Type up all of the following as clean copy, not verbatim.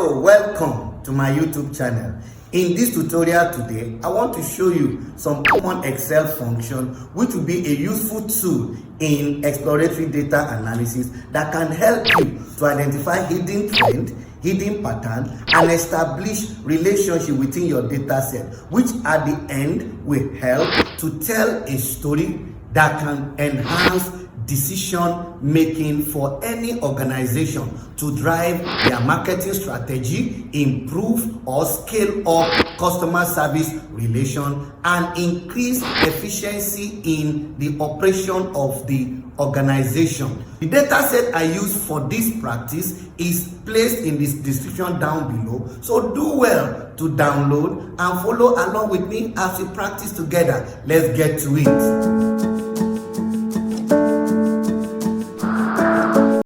Hello, welcome to my YouTube channel. In this tutorial today, I want to show you some common Excel function which will be a useful tool in exploratory data analysis that can help you to identify hidden trend, hidden pattern, and establish relationship within your data set, which at the end will help to tell a story that can enhance decision making for any organization to drive their marketing strategy, improve or scale up customer service relation, and increase efficiency in the operation of the organization. The data set I use for this practice is placed in this description down below, so do well to download and follow along with me as we practice together. Let's get to it.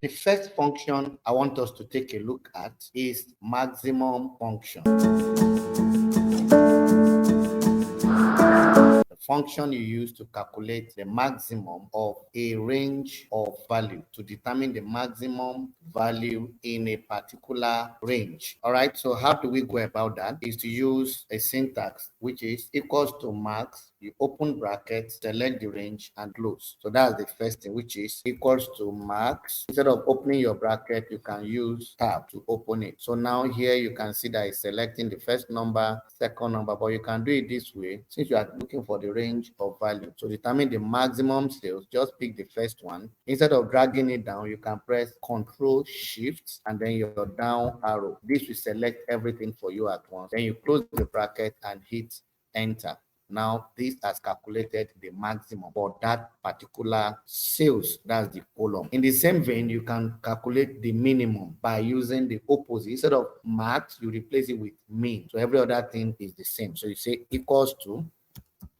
The first function I want us to take a look at is maximum function. The function you use to calculate the maximum of a range of value, to determine the maximum value in a particular range. All right, so how do we go about that? Is to use a syntax which is equals to max, you open brackets, select the range and close. So that's the first thing, which is equals to max. Instead of opening your bracket, you can use tab to open it. So now here you can see that it's selecting the first number, second number, but you can do it this way since you are looking for the range of value. So determine the maximum sales, just pick the first one. Instead of dragging it down, you can press Ctrl Shift and then your down arrow. This will select everything for you at once. Then you close the bracket and hit enter. Now this has calculated the maximum for that particular sales. That's the column. In the same vein, you can calculate the minimum by using the opposite. Instead of max, you replace it with min. So every other thing is the same. So you say equals to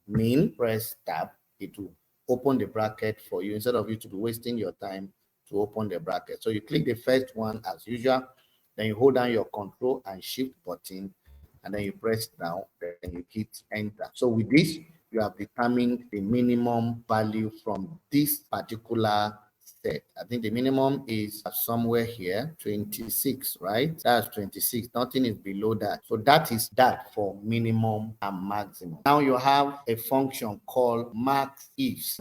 min, press tab, it will open the bracket for you instead of you to be wasting your time to open the bracket. So you click the first one as usual, then you hold down your Control and Shift button, and then you press down, then you hit enter. So with this, you have determined the minimum value from this particular set. I think the minimum is somewhere here, 26, right? That's 26. Nothing is below that. So that is that for minimum and maximum. Now you have a function called MAXIFS.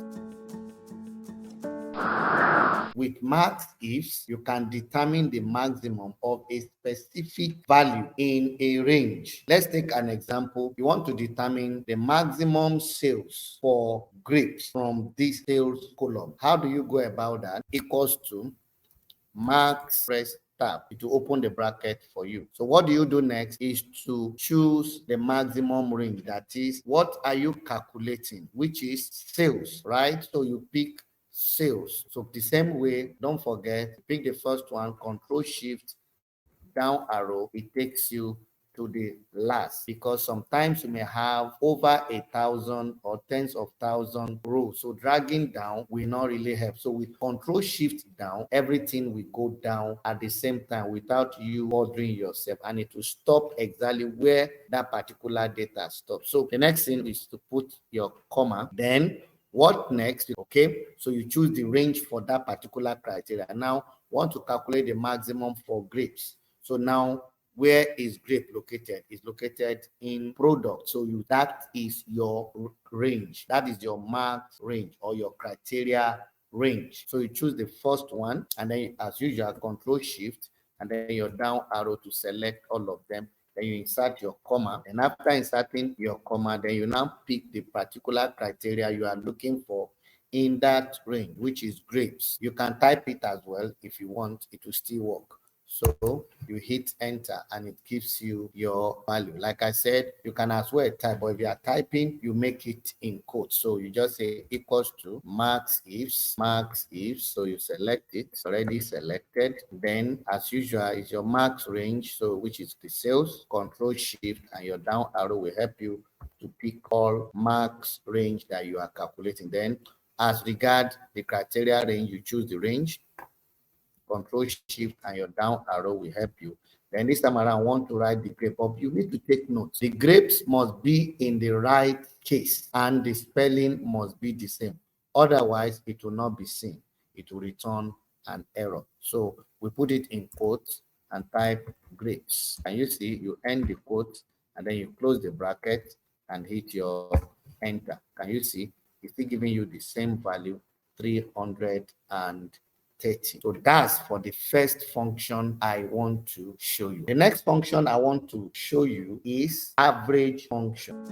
With MAXIFS, you can determine the maximum of a specific value in a range. Let's take an example. You want to determine the maximum sales for grapes from this sales column. How do you go about that? Equals to max, press tab. It will open the bracket for you. So what do you do next is to choose the maximum range. That is, what are you calculating, which is sales, right? So you pick sales. So the same way, don't forget, pick the first one, Control Shift, down arrow, it takes you to the last, because sometimes you may have over 1,000 or tens of thousands rows. So dragging down will not really help. So with Control Shift down, everything will go down at the same time without you bothering yourself, and it will stop exactly where that particular data stops. So the next thing is to put your comma. Then what next? Okay, so you choose the range for that particular criteria. Now want to calculate the maximum for grapes. So now where is grape located? It's located in product. So that is your range. That is your max range or your criteria range. So you choose the first one, and then as usual, Control Shift and then your down arrow to select all of them. Then you insert your comma, and after inserting your comma, then you now pick the particular criteria you are looking for in that range, which is grapes. You can type it as well if you want, it will still work. So you hit enter and it gives you your value. Like I said, you can as well type, but if you are typing, you make it in quotes. So you just say equals to MAXIFS. So you select it, it's already selected. Then as usual is your max range, so which is the sales. Control Shift and your down arrow will help you to pick all max range that you are calculating. Then as regard the criteria range, you choose the range. Control Shift and your down arrow will help you. Then this time around, want to write the grape up. You need to take notes. The grapes must be in the right case and the spelling must be the same. Otherwise, it will not be seen. It will return an error. So we put it in quotes and type grapes. And you see, you end the quote and then you close the bracket and hit your enter. Can you see? It's still giving you the same value, 330. So that's for the first function I want to show you. The next function I want to show you is average function,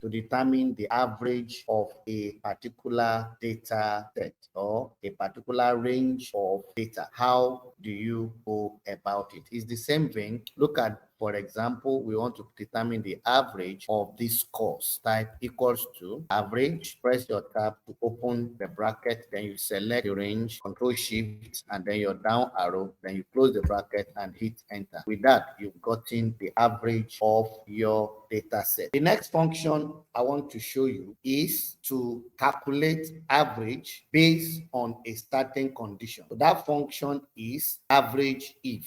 to determine the average of a particular data set or a particular range of data. How do you go about it? It's the same thing. Look at, for example, we want to determine the average of this course. Type equals to average, press your tab to open the bracket, then you select the range, control shift, and then your down arrow, then you close the bracket and hit enter. With that, you've gotten the average of your data set. The next function I want to show you is to calculate average based on a certain condition. So that function is Averageif.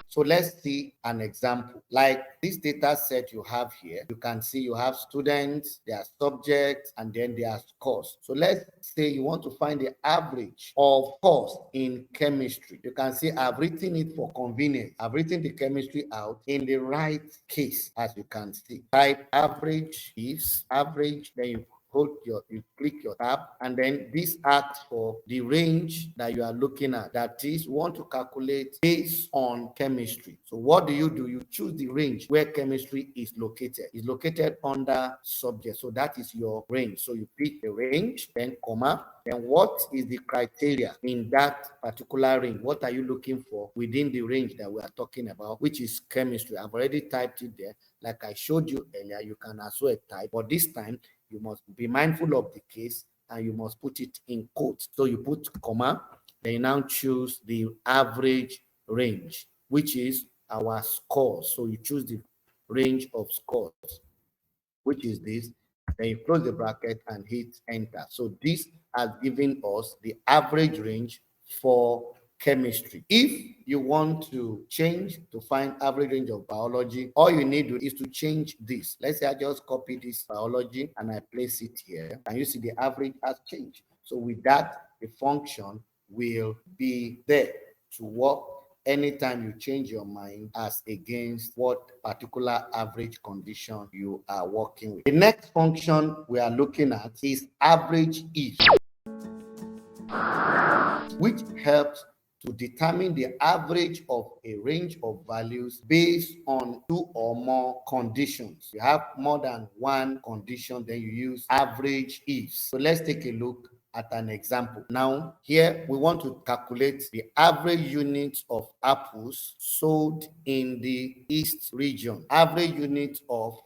So let's see an example. Like this data set you have here, you can see you have students, their subjects, and then their scores. So let's say you want to find the average of course in chemistry. You can see I've written it for convenience. I've written the chemistry out in the right case, as you can see. Type average is average, then you click your tab, and then this asks for the range that you are looking at. That is, you want to calculate based on chemistry. So what do? You choose the range where chemistry is located. It's located under subject. So that is your range. So you pick the range, then comma, then what is the criteria in that particular range? What are you looking for within the range that we are talking about, which is chemistry? I've already typed it there. Like I showed you earlier, you can as well type, but this time you must be mindful of the case and you must put it in quotes. So you put comma, then you now choose the average range, which is our scores. So you choose the range of scores, which is this. Then you close the bracket and hit enter. So this has given us the average range for chemistry. If you want to change to find average range of biology, all you need to do is to change this. Let's say I just copy this biology and I place it here, and you see the average has changed. So with that, the function will be there to work anytime you change your mind as against what particular average condition you are working with. The next function we are looking at is Averageif, which helps to determine the average of a range of values based on two or more conditions. You have more than one condition, then you use Averageifs. So let's take a look at an example. Now, here we want to calculate the average units of apples sold in the East region. Average unit of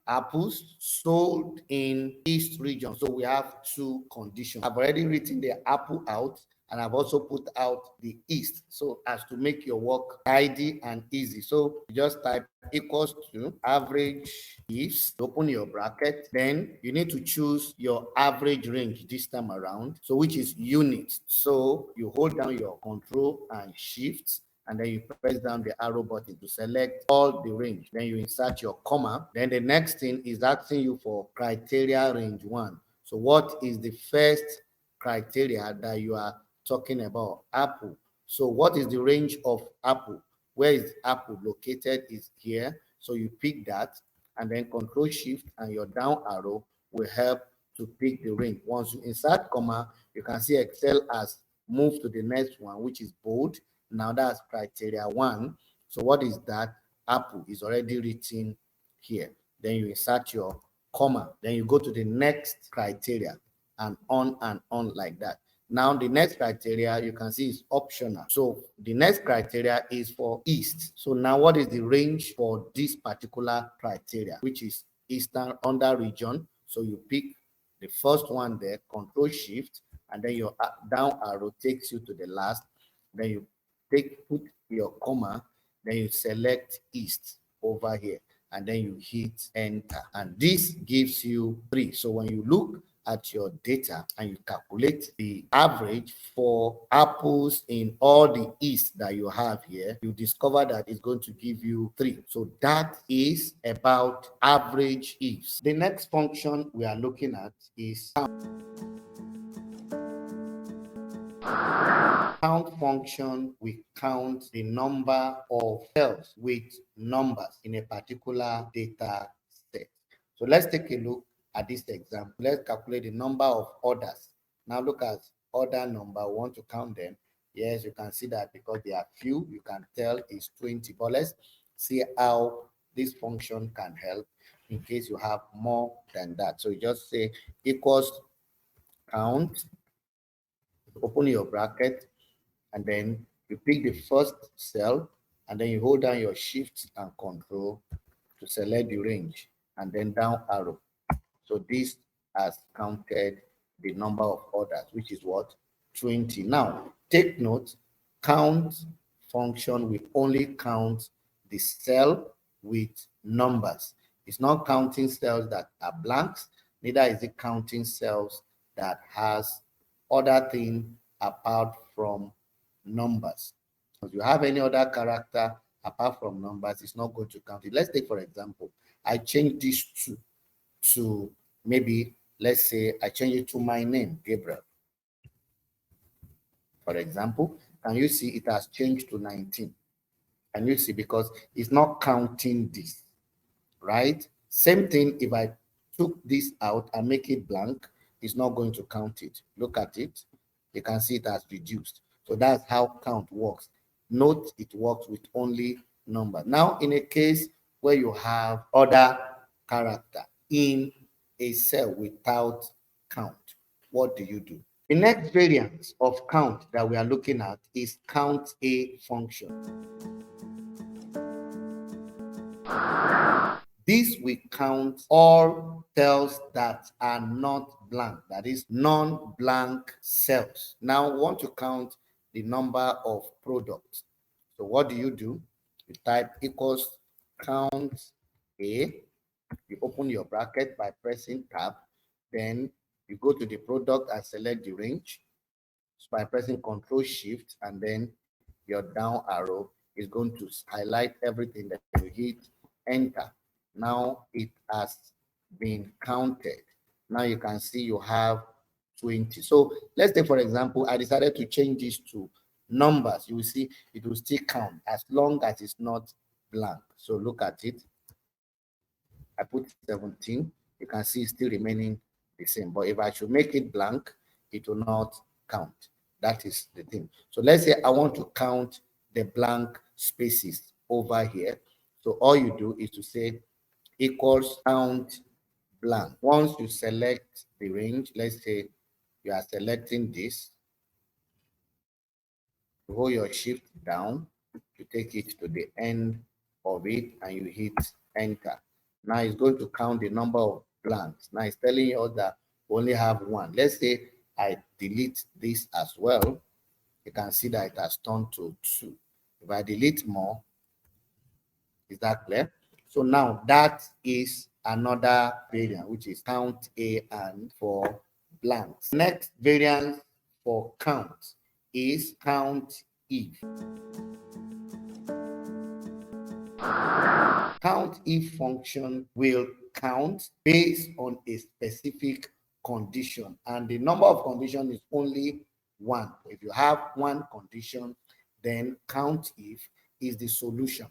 apples sold in East region. So we have two conditions. I've already written the apple out, and I've also put out the East, so as to make your work tidy and easy. So you just type equals to Averageifs, open your bracket, then you need to choose your average range this time around, so which is units. So you hold down your control and shift, and then you press down the arrow button to select all the range. Then you insert your comma. Then the next thing is asking you for criteria range 1. So what is the first criteria that you are talking about? Apple. So what is the range of apple? Where is apple located? Is here. So you pick that, and then control shift and your down arrow will help to pick the range. Once you insert comma, you can see Excel has moved to the next one, which is bold. Now that's criteria 1. So what is that? Apple is already written here. Then you insert your comma. Then you go to the next criteria, and on like that. Now the next criteria you can see is optional. So the next criteria is for East. So now what is the range for this particular criteria, which is Eastern under region? So you pick the first one there, control shift, and then your down arrow takes you to the last. Then you put your comma, then you select East over here, and then you hit enter, and this gives you 3. So when you look at your data and you calculate the average for apples in all the East that you have here, you discover that it's going to give you 3. So that is about Averageifs. The next function we are looking at is count function will count the number of cells with numbers in a particular data set. So let's take a look at this example. Let's calculate the number of orders. Now look at order number. We want to count them. Yes, you can see that because they are few, you can tell it's 20. But let's see how this function can help in case you have more than that. So you just say equals count, open your bracket, and then you pick the first cell, and then you hold down your shift and control to select the range, and then down arrow. So this has counted the number of orders, which is what? 20. Now, take note, count function will only count the cell with numbers. It's not counting cells that are blanks, neither is it counting cells that has other thing apart from numbers. If you have any other character apart from numbers, it's not going to count it. Let's take, for example, I change this to maybe, let's say I change it to my name, Gabriel. For example, can you see it has changed to 19? Can you see? Because it's not counting this, right? Same thing if I took this out and make it blank, it's not going to count it. Look at it. You can see it has reduced. So that's how count works. Note it works with only number. Now, in a case where you have other character in a cell without count, what do you do? The next variant of count that we are looking at is COUNTA function. This will count all cells that are not blank, that is non-blank cells. Now we want to count the number of products. So what do? You type equals count A. You open your bracket by pressing tab. Then you go to the product and select the range. So by pressing Control Shift and then your down arrow is going to highlight everything that you hit enter. Now it has been counted. Now you can see you have 20. So let's say, for example, I decided to change this to numbers. You will see it will still count as long as it's not blank. So look at it. I put 17. You can see it's still remaining the same. But if I should make it blank, it will not count. That is the thing. So let's say I want to count the blank spaces over here. So all you do is to say equals count blank. Once you select the range, let's say you are selecting this, you hold your shift down to take it to the end of it and you hit enter. Now it's going to count the number of blanks. Now it's telling you that we only have one. Let's say I delete this as well. You can see that it has turned to 2. If I delete more, is that clear? So now that is another variant, which is count A and for blanks. Next variant for count is COUNTIF. COUNTIF function will count based on a specific condition, and the number of conditions is only one. If you have one condition, then COUNTIF is the solution.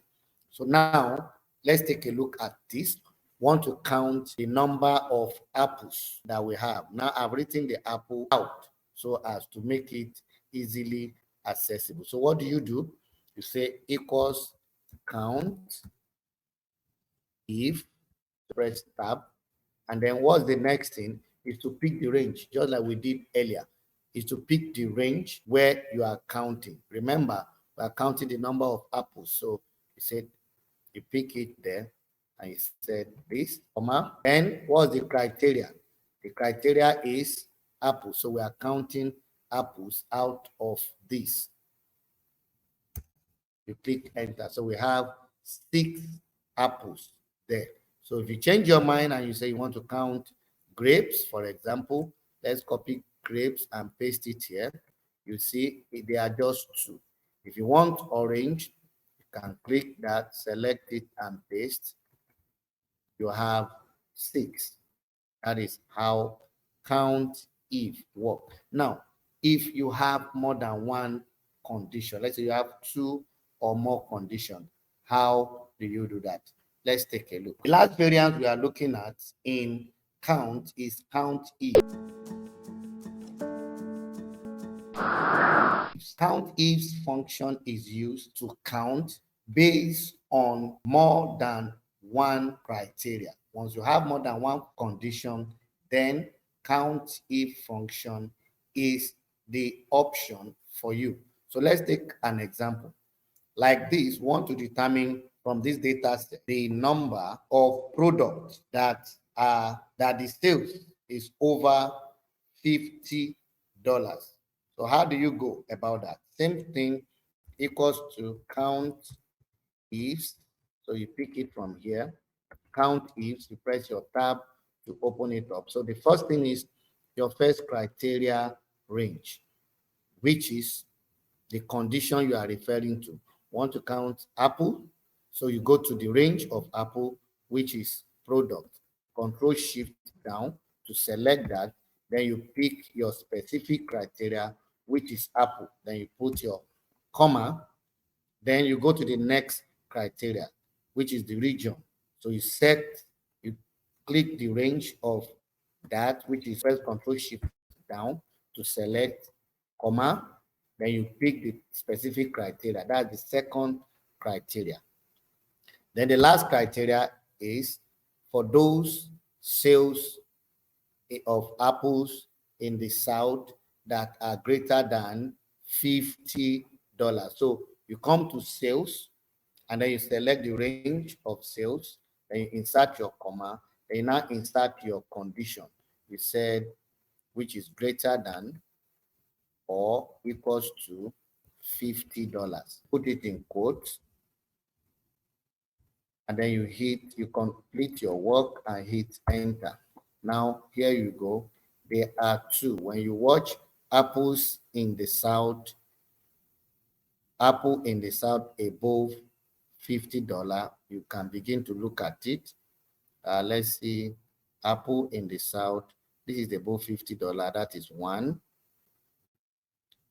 So now let's take a look at this. Want to count the number of apples that we have. Now I've written the apple out so as to make it easily accessible. So what do? You say equals count if, press tab, and then what's the next thing is to pick the range, just like we did earlier, is to pick the range where you are counting. Remember, we are counting the number of apples. So you said you pick it there and you said this, comma. Then what's the criteria? The criteria is apples. So we are counting apples out of this. You click enter. So we have 6 apples there. So if you change your mind and you say you want to count grapes, for example, let's copy grapes and paste it here. You see they are just 2. If you want orange, you can click that, select it and paste. You have 6. That is how COUNTIF works. Now, if you have more than one condition. Let's say you have 2 or more conditions. How do you do that? Let's take a look. The last variant we are looking at in count is COUNTIF. COUNTIFs function is used to count based on more than one criteria. Once you have more than one condition, then COUNTIF function is the option for you. So let's take an example. Like this, want to determine from this data set the number of products that the sales is over $50. So how do you go about that? Same thing, equals to COUNTIFs. So you pick it from here. COUNTIFs, you press your tab to open it up. So the first thing is your first criteria range, which is the condition you are referring to. Want to count apple? So you go to the range of apple, which is product. Control Shift down to select that. Then you pick your specific criteria, which is apple. Then you put your comma. Then you go to the next criteria, which is the region. So you click the range of that, which is press Control Shift down to select comma. Then you pick the specific criteria. That's the second criteria. Then the last criteria is for those sales of apples in the South that are greater than $50. So you come to sales, and then you select the range of sales, then you insert your comma, then you now insert your condition. You said which is greater than or equals to $50. Put it in quotes, and then you complete your work and hit enter. Now, here you go. There are 2. When you watch apples in the South, apple in the South above $50, you can begin to look at it. Let's see, apple in the South. This is above $50. That is 1.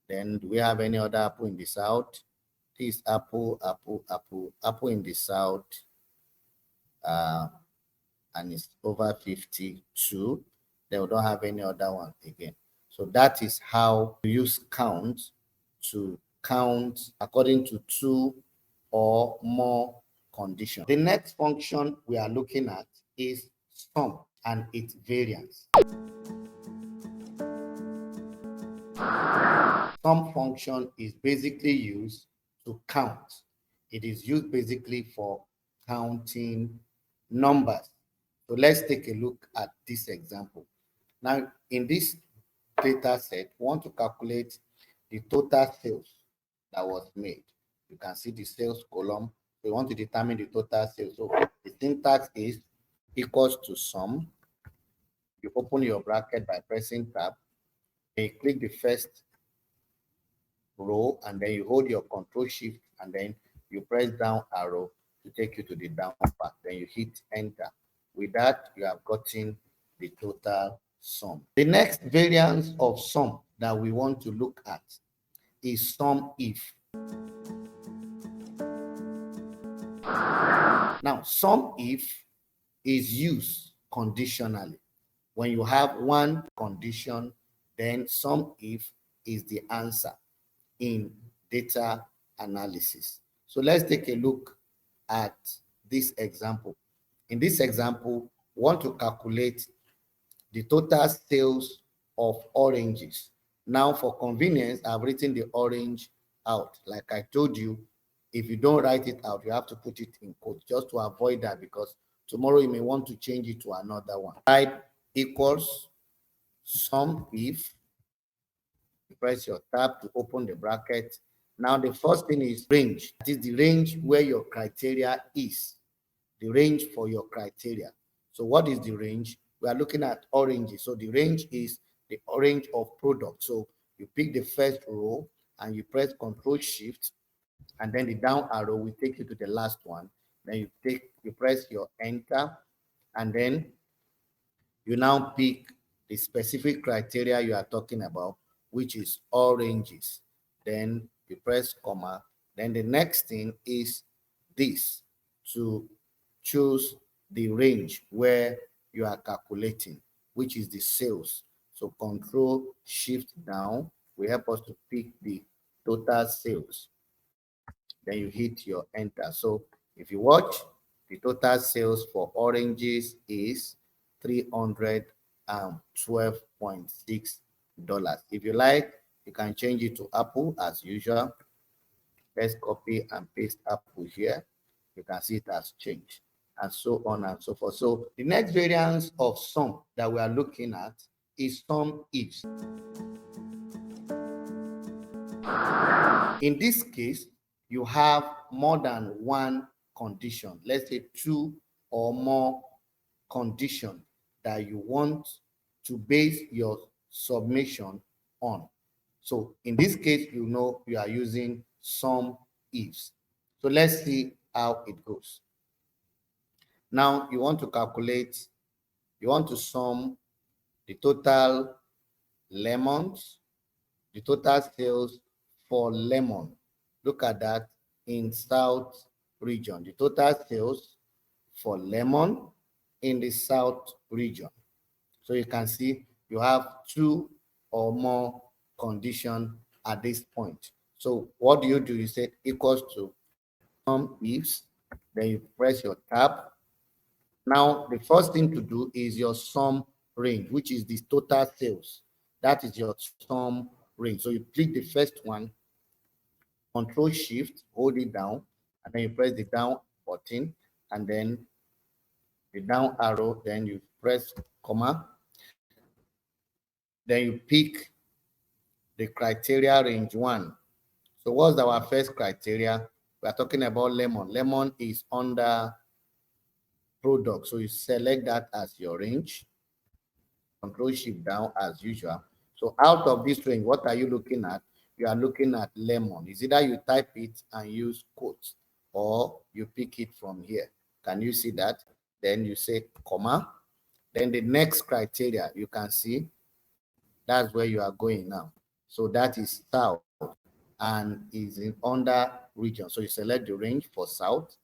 Then do we have any other apple in the South? This apple in the South, and it's over 52. Then we don't have any other one again. So that is how you use count to count according to 2 or more conditions. The next function we are looking at is SUM and its variance. SUM function is basically used to count. It is used basically for counting numbers. So let's take a look at this example. Now, in this data set, we want to calculate the total sales that was made. You can see the sales column. We want to determine the total sales. So the syntax is equals to SUM. You open your bracket by pressing tab. Then you click the first row, and then you hold your Control Shift, and then you press down arrow to take you to the down part. Then you hit enter. With that, you have gotten the total sum. The next variance of SUM that we want to look at is SUMIF. Now, SUMIF is used conditionally. When you have one condition, then SUMIF is the answer in data analysis. So let's take a look at this example. In this example, we want to calculate the total sales of oranges. Now, for convenience, I've written the orange out. Like I told you, if you don't write it out, you have to put it in quotes just to avoid that, because tomorrow you may want to change it to another one. Type equals SUMIF. You press your tab to open the bracket. Now, the first thing is range. That is the range where your criteria is. The range for your criteria. So what is the range? We are looking at oranges. So the range is the range of products. So you pick the first row and you press Control Shift, and then the down arrow will take you to the last one. Then you press your enter, and then you now pick the specific criteria you are talking about, which is oranges. Then you press comma. Then the next thing is this, to choose the range where you are calculating, which is the sales. So Control Shift down will help us to pick the total sales. Then you hit your enter. So if you watch, the total sales for oranges is $312.6. If you like, you can change it to apple as usual. Let's copy and paste apple here. You can see it has changed, and so on and so forth. So the next variance of sum that we are looking at is SUMIFS. In this case, you have more than one condition, let's say two or more condition that you want to base your submission on. So in this case, you know you are using SUMIFS. So let's see how it goes. Now you want to calculate, you want to sum the total lemons, the total sales for lemon. Look at that in South region. The total sales for lemon in the South region. So you can see you have two or more condition at this point. So what do? You say equals to SUMIFS, then you press your tab. Now the first thing to do is your sum range, which is the total sales. That is your sum range. So you click the first one, Control Shift, hold it down, and then you press the down button, and then the down arrow, then you press comma, then you pick the criteria range 1. So what's our first criteria? We are talking about lemon. Lemon is under product. So you select that as your range. Control Shift down as usual. So out of this range, what are you looking at? You are looking at lemon. Is either you type it and use quotes, or you pick it from here. Can you see that? Then you say comma. Then the next criteria, you can see that's where you are going now. So that is South and is in under region. So you select the range for South.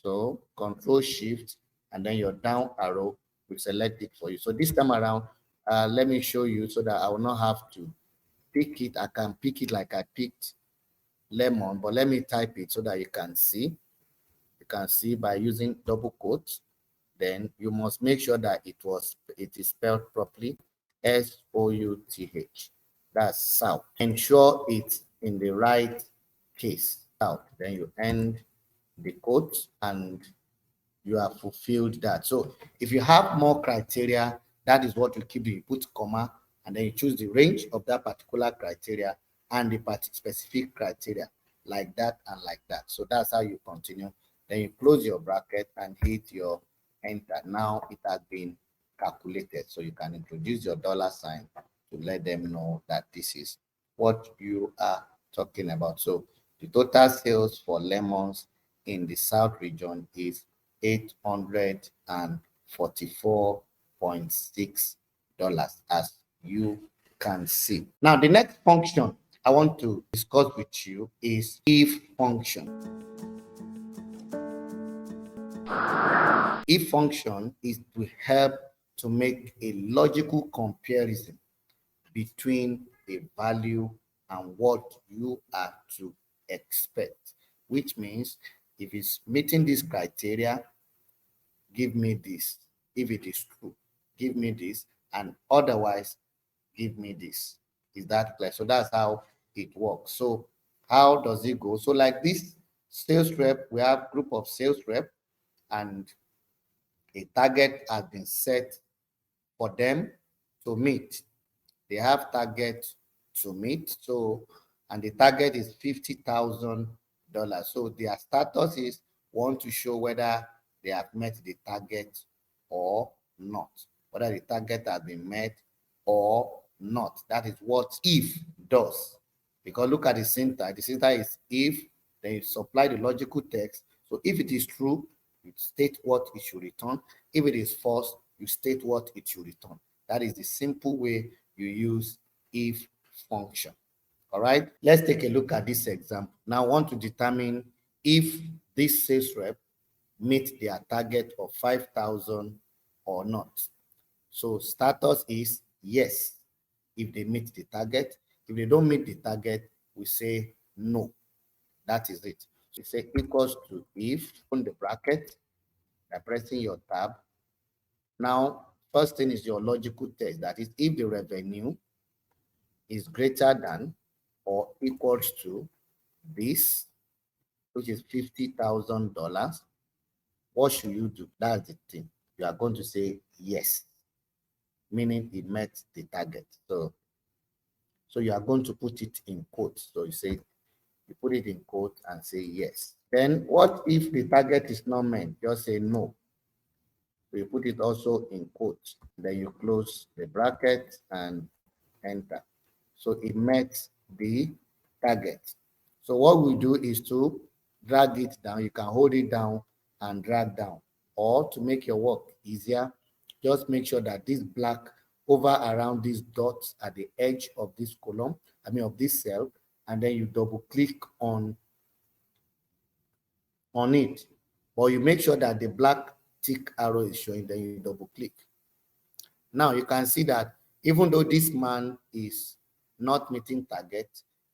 So Control Shift and then your down arrow will select it for you. So this time around, let me show you so that I will not have to pick it. I can pick it like I picked lemon, but let me type it so that you can see. You can see by using double quotes. Then you must make sure that it is spelled properly. SOUTH. That's South. Ensure it's in the right case. South. Then you end the quote and you have fulfilled that. So if you have more criteria, that is what you keep. You put comma and then you choose the range of that particular criteria and the specific criteria, like that and like that. So that's how you continue. Then you close your bracket and hit your enter. Now it has been calculated. So you can introduce your dollar sign to let them know that this is what you are talking about. So the total sales for lemons in the South region is $844.6, as you can see. Now, the next function I want to discuss with you is if function. If function is to help to make a logical comparison between a value and what you are to expect, which means if it's meeting this criteria, give me this. If it is true, give me this, and otherwise, give me this. Is that clear? So that's how it works. So how does it go? So like this sales rep, we have group of sales rep, and a target has been set for them to meet. They have target to meet. So, and the target is $50,000. So their status is want to show whether they have met the target or not, whether the target has been met or not. That is what if does. Because look at the syntax. The syntax is if, then you supply the logical text. So if it is true, you state what it should return. If it is false, you state what it should return. That is the simple way you use if function. All right, let's take a look at this example. Now, I want to determine if this sales rep meet their target of 5,000 or not. So status is yes if they meet the target. If they don't meet the target, we say no. That is it. So you say equals to if, on the bracket, by pressing your tab. Now, first thing is your logical test. That is, if the revenue is greater than or equals to this, which is $50,000, what should you do? That's the thing. You are going to say yes, meaning it met the target. So you are going to put it in quotes. So you say, you put it in quotes and say yes. Then what if the target is not met? Just say no. So you put it also in quotes. Then you close the bracket and enter. So it met the target. So what we do is to drag it down. You can hold it down and drag down. Or to make your work easier, just make sure that this black over around these dots at the edge of this column, of this cell, and then you double click on it. Or you make sure that the black tick arrow is showing, then you double click. Now you can see that even though this man is not meeting target,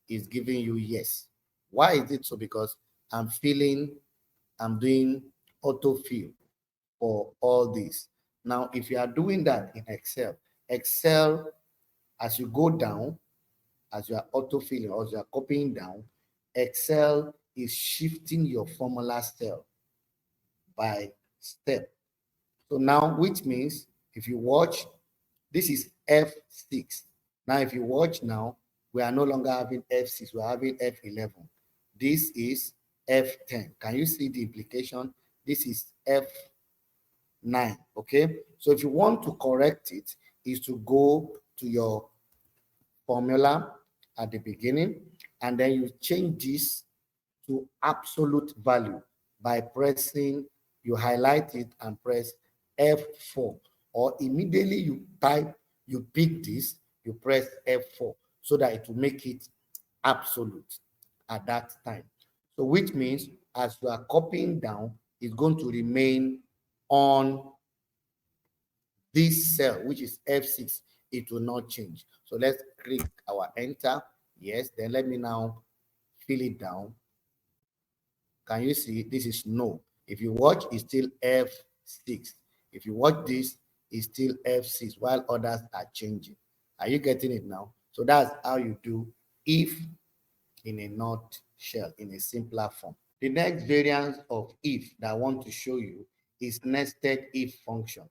is giving you yes. Why is it so? Because I'm doing autofill for all this. Now, if you are doing that in Excel, as you go down, as you are autofilling or as you are copying down, Excel is shifting your formula cell by step. So now, which means if you watch, this is F6. Now, if you watch now, we are no longer having F6, we're having F11. This is F10. Can you see the implication? This is F9, okay? So if you want to correct it, is to go to your formula at the beginning, and then you change this to absolute value by pressing, you highlight it and press F4, or immediately you pick this, you press F4 so that it will make it absolute at that time. So which means as you are copying down, it's going to remain on this cell, which is F6. It will not change. So let's click our enter. Yes, then let me now fill it down. Can you see this is no? If you watch, it's still F6. If you watch this, it's still F6, while others are changing. Are you getting it now? So that's how you do if in a nutshell, in a simpler form. The next variant of if that I want to show you is nested if function.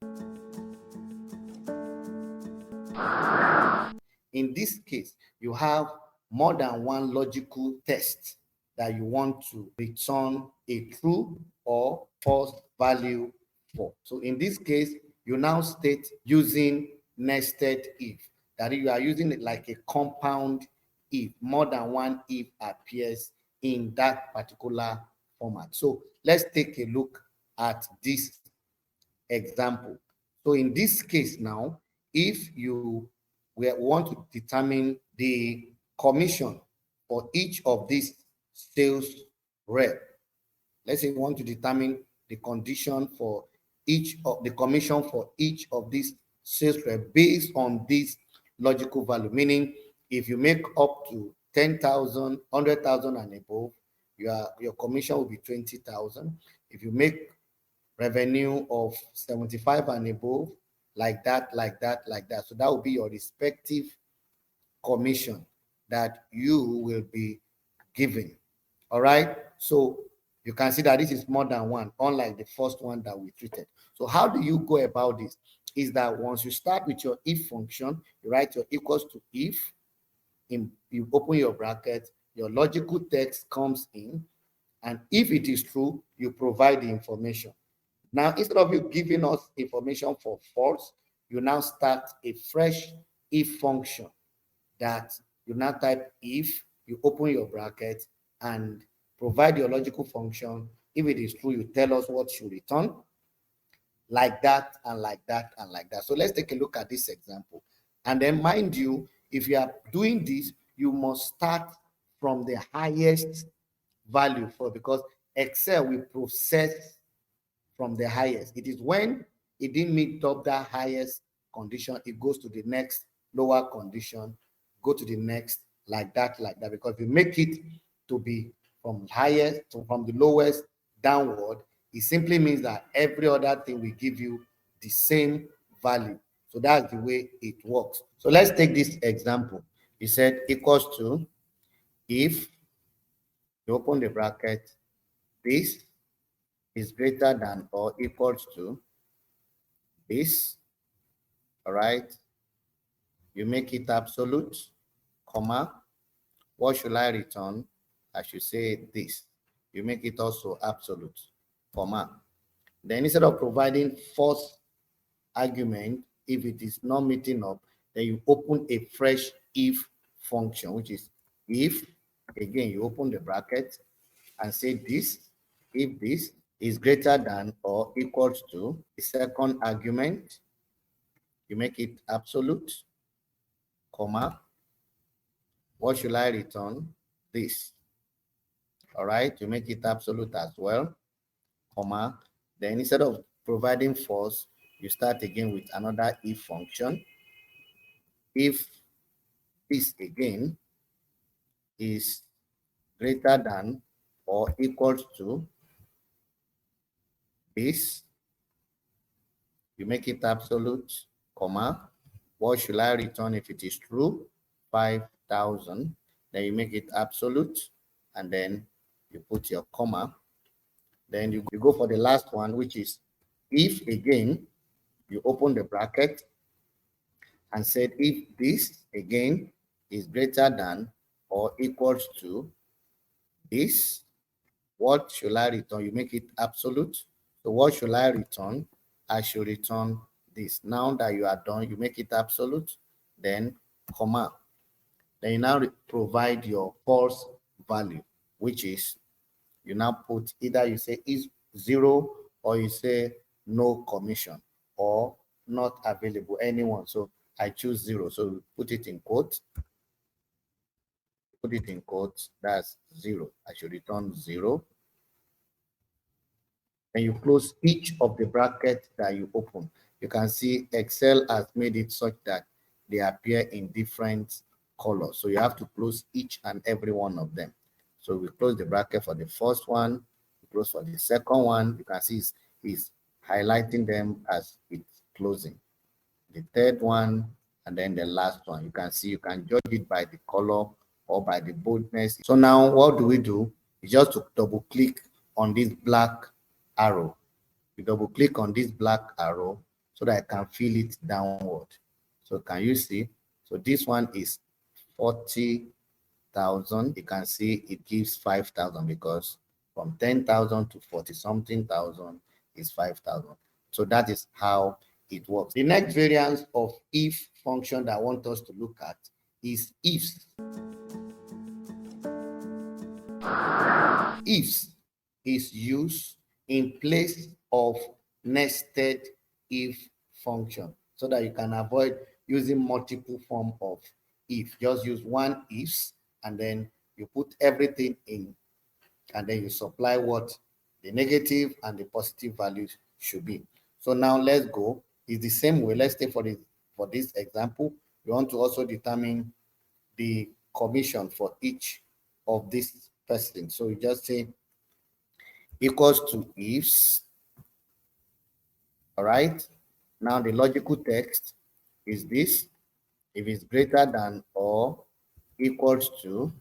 In this case, you have more than one logical test that you want to return a true or false value for. So in this case, you now state using nested if, that you are using it like a compound if. More than one if appears in that particular format. So let's take a look at this example. So in this case now, if you want to determine the commission for each of these sales rep, let's say you want to determine the condition for each of the commission for each of these sales rep based on this logical value, meaning if you make up to 10,000, 100,000 and above, your commission will be 20,000. If you make revenue of 75 and above, like that. So that will be your respective commission that you will be given. All right. So you can see that this is more than one, unlike the first one that we treated. So how do you go about this? Is that once you start with your if function, you write your equals to if, you open your bracket, your logical text comes in, and if it is true, you provide the information. Now, instead of you giving us information for false, you now start a fresh if function that you now type if, you open your bracket and provide your logical function. If it is true, you tell us what you return, like that and like that and like that. So let's take a look at this example. And then mind you, if you are doing this, you must start from the highest value for, because Excel will process from the highest. It is when it didn't meet up that highest condition, it goes to the next lower condition, go to the next, like that, because if you make it to be from highest to from the lowest downward, it simply means that every other thing will give you the same value. So that's the way it works. So let's take this example. It said equals to, if you open the bracket, this is greater than or equals to this, all right, you make it absolute, comma, what should I return? I should say this. You make it also absolute, comma. Then instead of providing false argument, if it is not meeting up, then you open a fresh if function, which is if, again, you open the bracket and say this, if this is greater than or equals to the second argument, you make it absolute, comma, what should I return? This. All right, you make it absolute as well, comma. Then instead of providing false, you start again with another if function. If this again is greater than or equals to this, you make it absolute, comma. What should I return if it is true? 5,000. Then you make it absolute, and then you put your comma. Then you go for the last one, which is if, again, you open the bracket and said if this again is greater than or equals to this, what should I return? You make it absolute. So what should I return? I should return this. Now that you are done, you make it absolute, then comma. Then you now provide your false value, which is, you now put either you say is 0 or you say no commission or not available, anyone. So I choose 0. So put it in quotes. Put it in quotes. That's 0. I should return 0. And you close each of the brackets that you open. You can see Excel has made it such that they appear in different colors. So you have to close each and every one of them. So we close the bracket for the first one, we close for the second one. You can see it's highlighting them as it's closing. The third one, and then the last one. You can see, you can judge it by the color or by the boldness. So now what do? You just to double click on this black arrow. You double click on this black arrow so that I can fill it downward. So can you see? So this one is 40,000. You can see it gives 5,000 because from 10,000 to 40 something thousand is 5,000. So that is how it works. The next variant of if function that I want us to look at is ifs. Ifs is used in place of nested if function so that you can avoid using multiple form of if. Just use one ifs and then you put everything in, and then you supply what the negative and the positive values should be. So now let's go. It's the same way. Let's take for this example, we want to also determine the commission for each of these person. So you just say equals to ifs. All right. Now the logical text is this: if it's greater than or equals to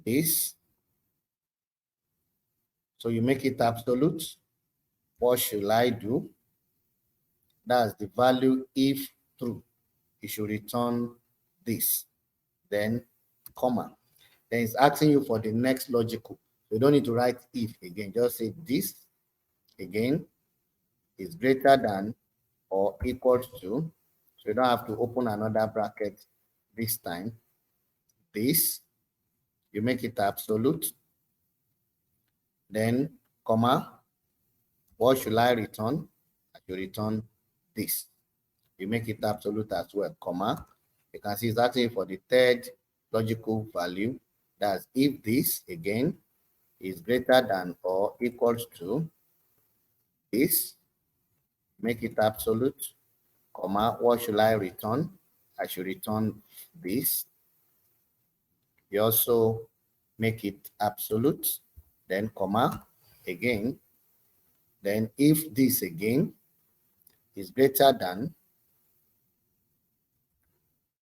this, so you make it absolute. What should I do? That's the value if true. It should return this. Then comma. Then it's asking you for the next logical. You don't need to write if again. Just say this again is greater than or equals to. So you don't have to open another bracket this time. This, you make it absolute. Then comma. What should I return? I should return this. You make it absolute as well, comma. You can see it's asking for the third logical value. That's if this again is greater than or equals to this, make it absolute, comma, what should I return? I should return this. You also make it absolute, then comma, again, then if this again is greater than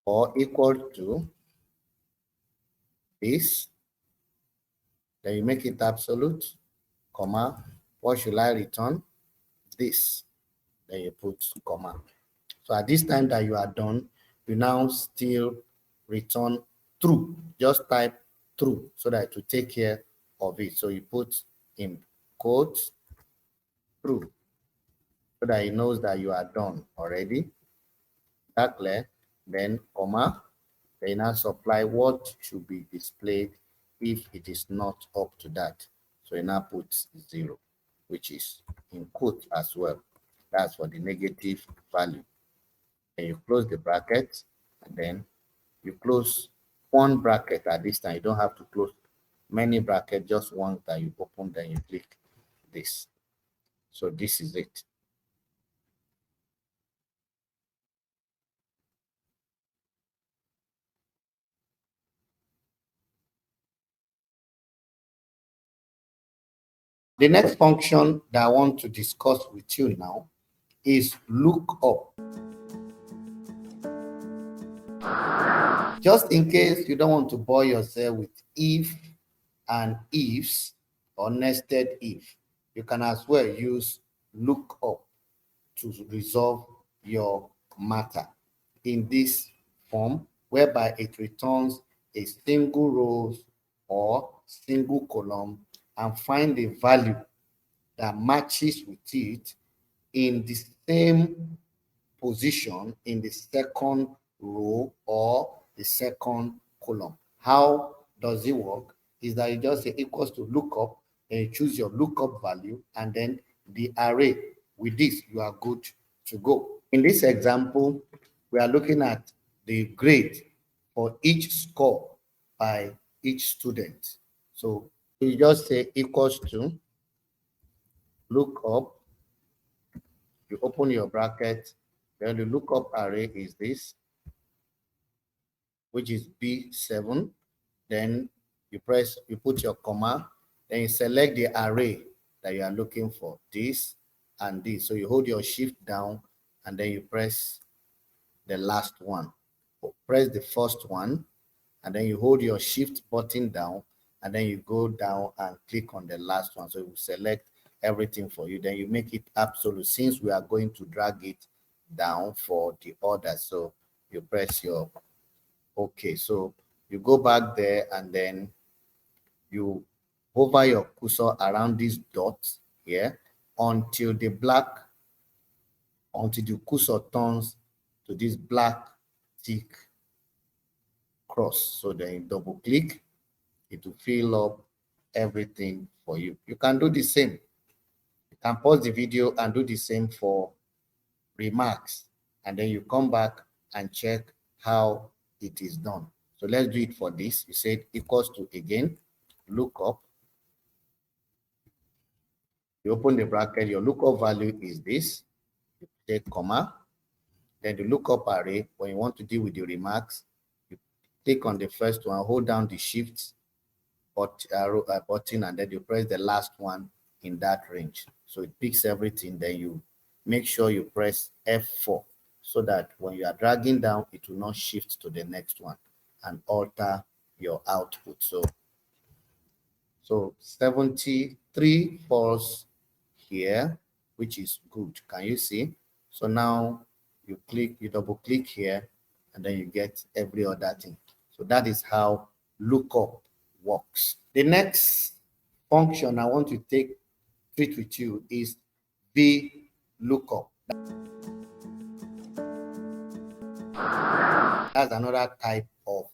or equal to this, then you make it absolute, comma, what should I return? This. Then you put comma. So at this time that you are done, you now still return true. Just type true so that it will take care of it. So you put in quotes true so that it knows that you are done already. That clear? Then comma. They now supply what should be displayed if it is not up to that. So you now put 0, which is in quote as well. That's for the negative value. And you close the bracket, and then you close one bracket at this time. You don't have to close many brackets, just one that you open, then you click this. So this is it. The next function that I want to discuss with you now is lookup. Just in case you don't want to bore yourself with if and ifs or nested if, you can as well use lookup to resolve your matter in this form, whereby it returns a single row or single column and find a value that matches with it in the same position in the second row or the second column. How does it work? Is that you just say equals to lookup, and you choose your lookup value and then the array. With this, you are good to go. In this example, we are looking at the grade for each score by each student. So you just say equals to lookup. You open your bracket, then the lookup array is this, which is B7. Then you put your comma, then you select the array that you are looking for, this and this. So you hold your shift down and then you press the last one. Press the first one and then you hold your shift button down and then you go down and click on the last one. So it will select everything for you. Then you make it absolute since we are going to drag it down for the order. So you press your okay. So you go back there and then you hover your cursor around this dot here until the cursor turns to this black tick cross. So then you double click, it will fill up everything for you. You can do the same. You can pause the video and do the same for remarks, and then you come back and check how it is done. So let's do it for this. You said equals to again, lookup. You open the bracket, your lookup value is this. You take comma, then the lookup array. When you want to deal with the remarks, you click on the first one, hold down the shift button, and then you press the last one in that range. So it picks everything. Then you make sure you press F4 so that when you are dragging down, it will not shift to the next one and alter your output. So 73 falls here, which is good. Can you see? So now you double click here, and then you get every other thing. So that is how lookup works. The next function I want to treat with you is VLOOKUP. That's another type of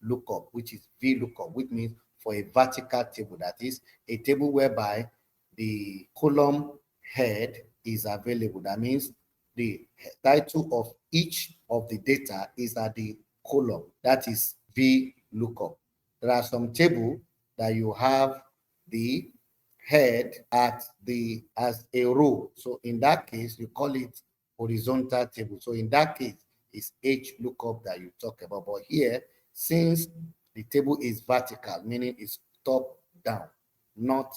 lookup, which is VLOOKUP, which means for a vertical table. That is a table whereby the column head is available. That means the title of each of the data is at the column. That is VLOOKUP. lookup. There are some table that you have the head as a row. So in that case, you call it horizontal table. So in that case, it's HLOOKUP that you talk about. But here, since the table is vertical, meaning it's top down, not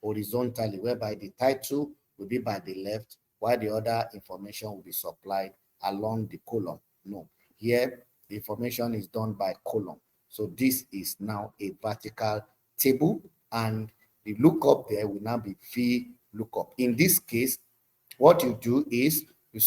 horizontally, whereby the title will be by the left, while the other information will be supplied along the column. No, here the information is done by column. So this is now a vertical table, and the lookup there will now be VLOOKUP. In this case, what you do is you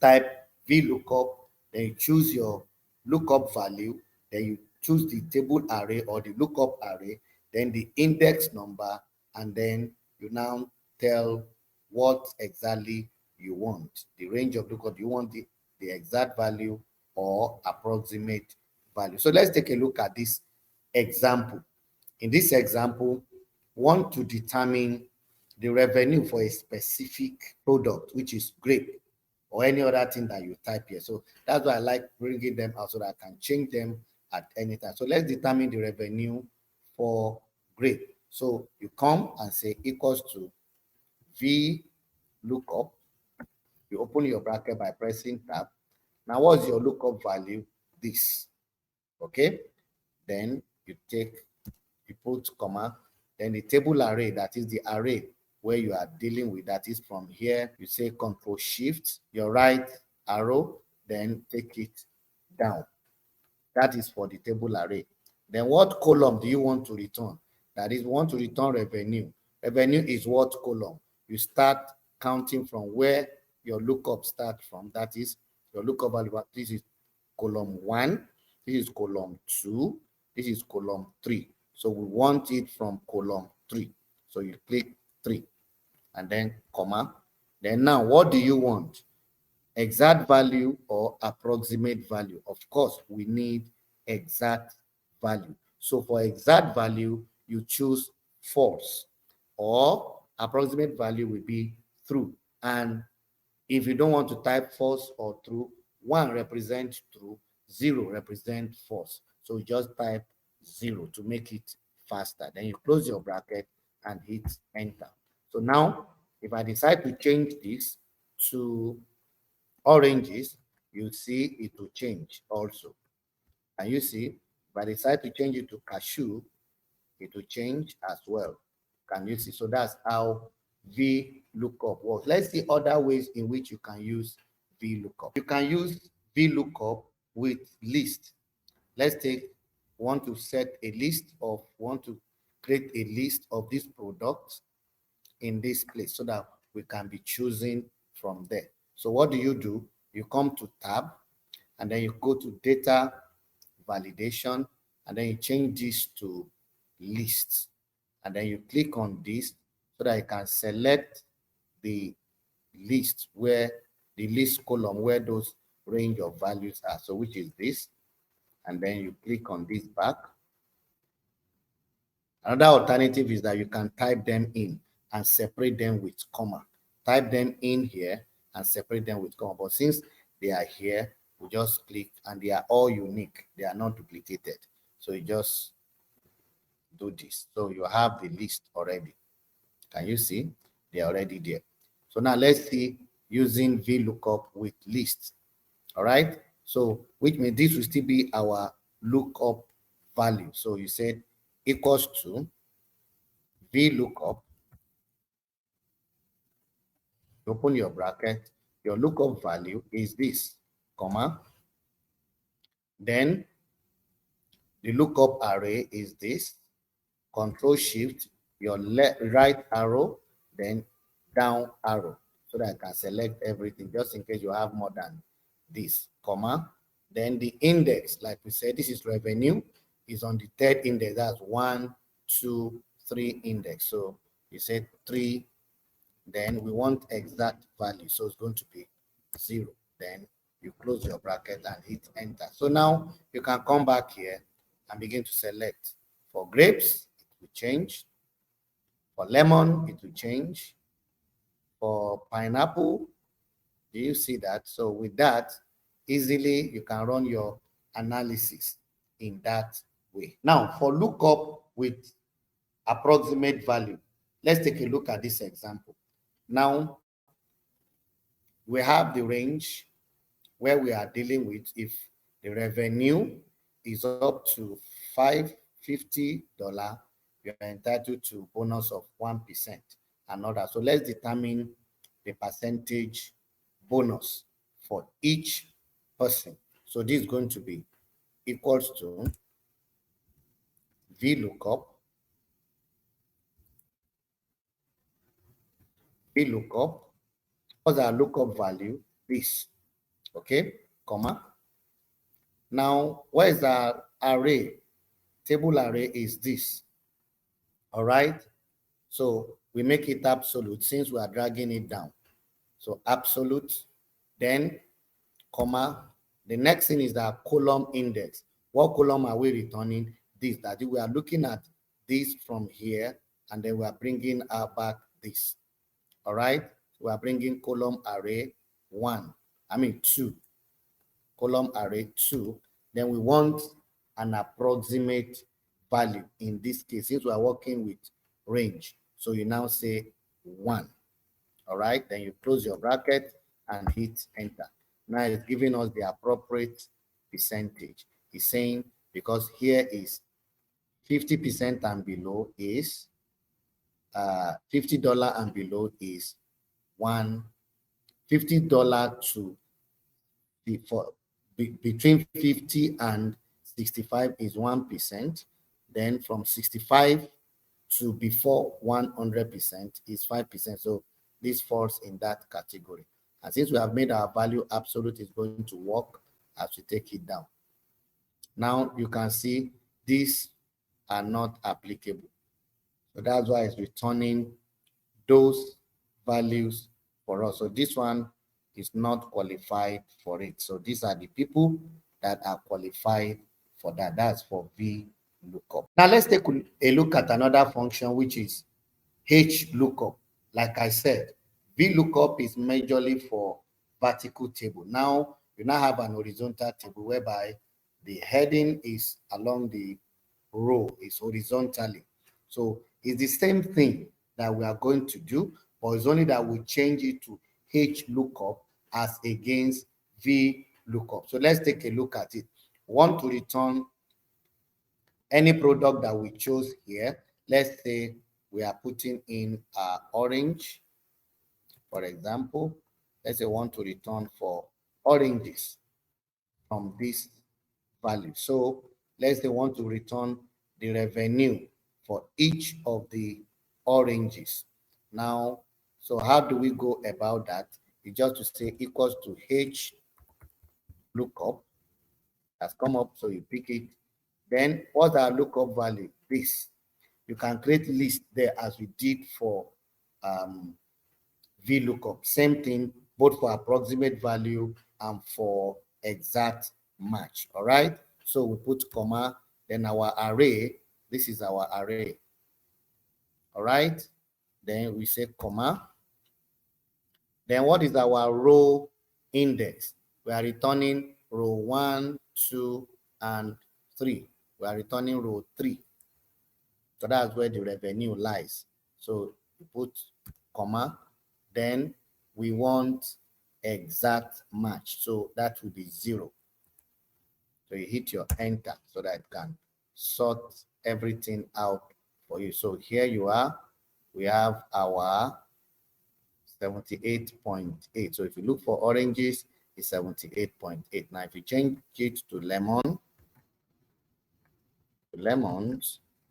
type VLOOKUP, then you choose your lookup value, then you choose the table array or the lookup array, then the index number, and then you now tell what exactly you want. The range of lookup, you want the exact value or approximate value. So let's take a look at this example. In this example, want to determine the revenue for a specific product, which is grape, or any other thing that you type here. So that's why I like bringing them out so that I can change them at any time. So let's determine the revenue for grape. So you come and say equals to VLOOKUP. You open your bracket by pressing tab. Now, what's your lookup value? This. Okay. Then you put comma. Then the table array, that is the array where you are dealing with, that is from here, you say Control Shift, your right arrow, then take it down. That is for the table array. Then what column do you want to return? That is, want to return revenue. Revenue is what column? You start counting from where your lookup starts from. That is your lookup value. This is column 1, this is column 2, this is column 3. So we want it from column 3. So you click 3 and then comma. Then now what do you want? Exact value or approximate value? Of course, we need exact value. So for exact value, you choose false, or approximate value will be true. And if you don't want to type false or true, 1 represents true, 0 represents false. So you just type 0 to make it faster. Then you close your bracket and hit enter. So now, if I decide to change this to oranges, you see it will change also. And you see, if I decide to change it to cashew, it will change as well. Can you see? So that's how VLOOKUP works. Let's see other ways in which you can use VLOOKUP. You can use VLOOKUP with list. Let's take, want to create a list of these products in this place so that we can be choosing from there. So what do? You come to tab, and then you go to data validation, and then you change this to list, and then you click on this so that you can select the list column where those range of values are. So which is this, and then you click on this back. Another alternative is that you can type them in and separate them with comma. Type them in here and separate them with comma. But since they are here, we just click, and they are all unique. They are not duplicated. So you just do this. So you have the list already. Can you see? They are already there. So now let's see using VLOOKUP with lists. All right. So which means this will still be our lookup value. So you said equals to VLOOKUP. Open your bracket. Your lookup value is this, comma. Then the lookup array is this. Control Shift, your right arrow, then down arrow, so that I can select everything, just in case you have more than this, comma. Then the index, like we said, this is revenue, is on the 3rd index. That's 1, 2, 3 index. So you said 3, then we want exact value, so it's going to be 0. Then you close your bracket and hit enter. So now you can come back here and begin to select. For grapes, it will change. For lemon, it will change. For pineapple, do you see that? So with that, easily you can run your analysis. in that way. Now, for lookup with approximate value, let's take a look at this example. Now, we have the range where we are dealing with if the revenue is up to $550, you are entitled to bonus of 1% and other. So let's determine the percentage bonus for each person. So this is going to be equals to VLOOKUP, what's our lookup value? This, okay, comma. Now, where is our array? Table array is this, all right? So we make it absolute since we are dragging it down. So absolute, then comma. The next thing is that column index. What column are we returning? This, that we are looking at this from here, and then we are bringing back this. All right, we are bringing column array 2, column array 2. Then we want an approximate value. In this case, since we are working with range, so you now say 1. All right, then you close your bracket and hit enter. Now it's giving us the appropriate percentage. It's saying, because here is 50% and below is $50 and below is $50 to between 50 and 65 is 1%. Then from 65 to before 100% is 5%. So this falls in that category. And since we have made our value absolute, it's going to work as we take it down. Now you can see these are not applicable. So that's why it's returning those values for us. So this one is not qualified for it. So these are the people that are qualified for that. That's for VLOOKUP. Now let's take a look at another function, which is HLOOKUP. Like I said, VLOOKUP is majorly for vertical table. Now you now have an horizontal table whereby the heading is along the row, is horizontally. So it's the same thing that we are going to do, but it's only that we change it to HLOOKUP as against VLOOKUP. So let's take a look at it. We want to return any product that we chose here. Let's say we are putting in orange, for example. Let's say we want to return for oranges from this value. So let's say we want to return the revenue for each of the oranges. Now, so how do we go about that? It's just to say equals to HLOOKUP has come up, so you pick it. Then what's our lookup value? This. You can create list there as we did for VLOOKUP. Same thing, both for approximate value and for exact match. All right. So we put comma, then our array. This is our array. All right. Then we say comma. Then what is our row index? We are returning row 1, 2, and 3. We are returning row 3. So that's where the revenue lies. So you put comma, then we want exact match. So that will be 0. So you hit your enter so that it can sort everything out for you. So here you are. We have our 78.8. So if you look for oranges, it's 78.8. Now if you change it to lemons,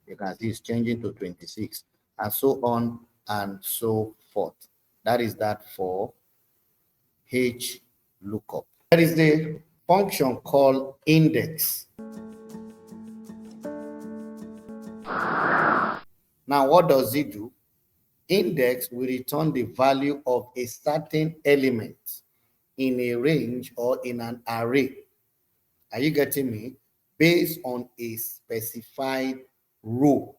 you can see it's changing to 26, and so on and so forth. That is that for HLOOKUP. There is a function called index. Now, what does it do? Index will return the value of a certain element in a range or in an array. Are you getting me? Based on a specified row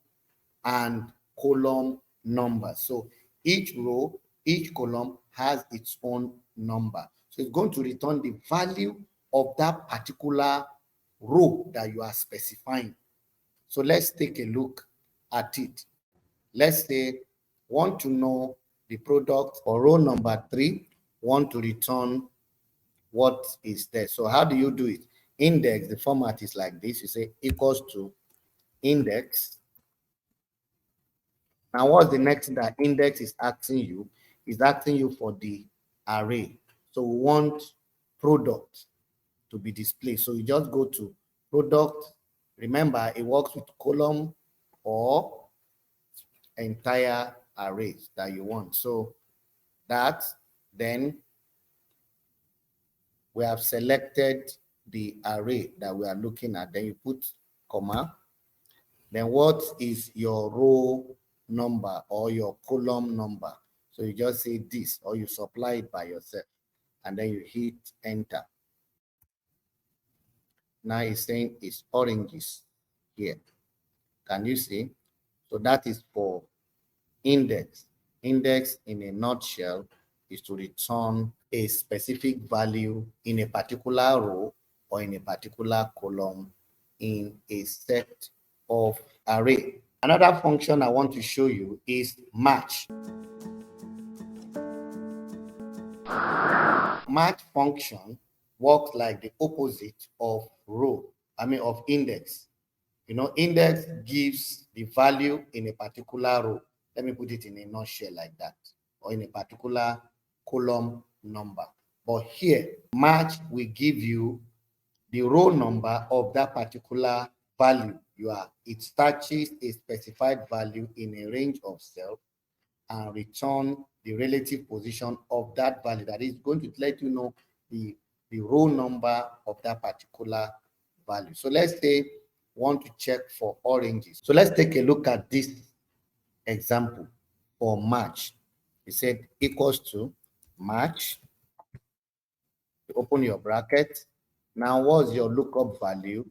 and column number. So each row, each column has its own number. So it's going to return the value of that particular row that you are specifying. So let's take a look at it. Let's say want to know the product for row number 3, want to return what is there. So how do you do it? Index, the format is like this. You say equals to index. Now what's the next thing that index is asking you? Is asking you for the array. So we want product to be displayed. So you just go to product. Remember, it works with column or entire arrays that you want. So that, then we have selected the array that we are looking at. Then you put comma. Then what is your row number or your column number? So you just say this, or you supply it by yourself, and then you hit enter. Now it's saying it's oranges here. Can you see? So that is for index. Index in a nutshell is to return a specific value in a particular row or in a particular column in a set of array. Another function I want to show you is match. Match function works like the opposite of of index. You know, index gives the value in a particular row. Let me put it in a nutshell like that, or in a particular column number. But here, match will give you the row number of that particular value. It starts a specified value in a range of cells and return the relative position of that value. That is going to let you know the row number of that particular value. So let's say want to check for oranges. So let's take a look at this example for match. It said equals to match. You open your bracket. Now what's your lookup value?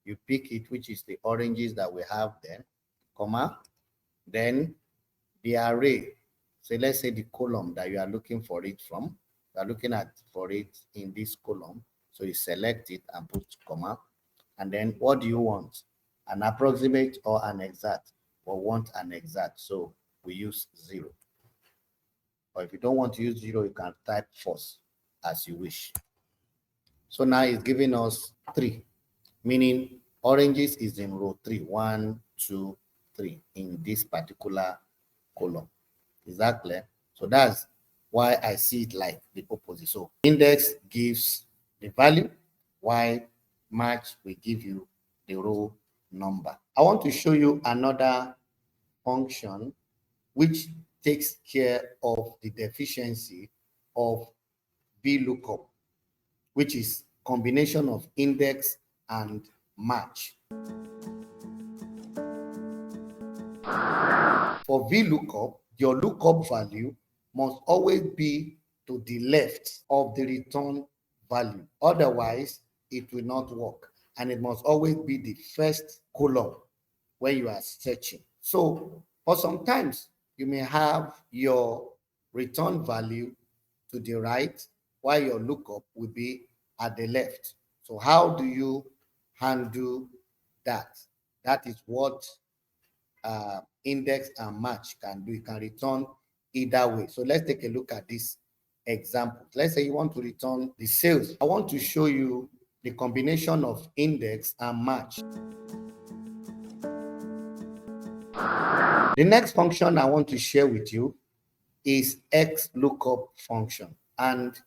You pick it, which is the oranges that we have there, comma. Then the array. So let's say the column that you are looking for it from. You are looking at for it in this column. So you select it and put comma. And then what do you want? An approximate or an exact? We want an exact. So we use 0. Or if you don't want to use 0, you can type false as you wish. So now it's giving us 3, meaning oranges is in row 3. 1, 2, 3 in this particular column. Is that clear? So that's why I see it like the opposite. So index gives the value, while match will give you the row number. I want to show you another function which takes care of the deficiency of VLOOKUP, which is combination of index and match. For VLOOKUP, your lookup value must always be to the left of the return value. Otherwise, it will not work. And it must always be the first column when you are searching. So, for sometimes, you may have your return value to the right, while your lookup will be at the left. So how do you handle that? That is what index and match can do. You can return either way. So let's take a look at this example. Let's say you want to return the sales. I want to show you the combination of index and match. The next function I want to share with you is XLOOKUP function. And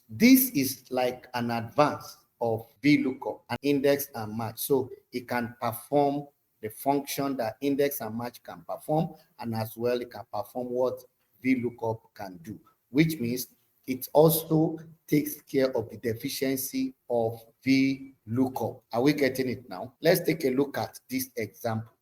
this is like an advance of VLOOKUP, an index and match. So it can perform the function that index and match can perform, and as well it can perform what VLOOKUP can do, which means it also takes care of the deficiency of VLOOKUP. Are we getting it now? Let's take a look at this example.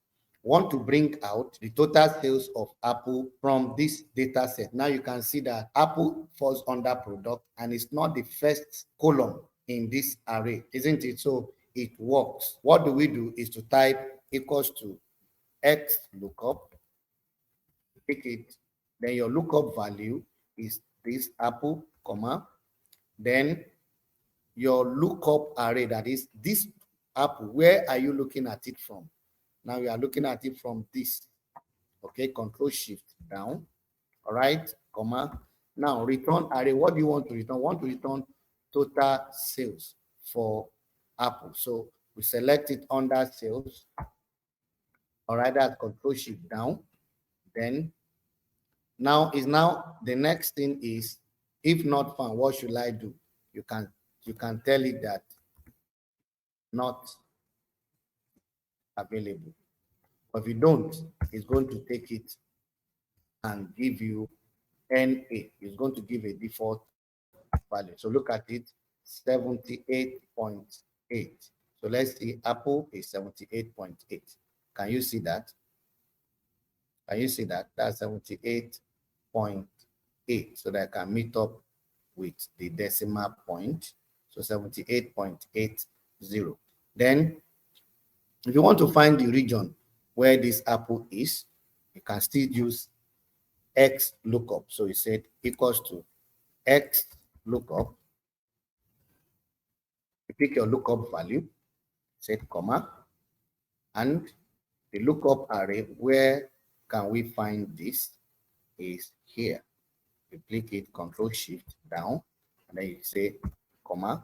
Want to bring out the total sales of Apple from this data set. Now you can see that Apple falls under product and it's not the first column in this array, isn't it? So it works. What do we do is to type equals to XLOOKUP, pick it, then your lookup value is this Apple, comma, then your lookup array, that is this Apple, where are you looking at it from? Now you are looking at it from this. Okay, Control Shift down. All right, comma. Now return array. What do you want to return? Want to return total sales for Apple. So we select it under sales. All right, that's Control Shift down. Then now the next thing is, if not found, what should I do? You can tell it that not available. But if you don't, it's going to take it and give you NA. It's going to give a default value. So look at it, 78.8. So let's see, Apple is 78.8. Can you see that? Can you see that? That's 78.8. So that I can meet up with the decimal point. So 78.80. Then, if you want to find the region where this Apple is, you can still use XLOOKUP. So you said equals to XLOOKUP. You pick your lookup value, set comma, and the lookup array, where can we find this, is here. You click it, Control Shift down, and then you say comma.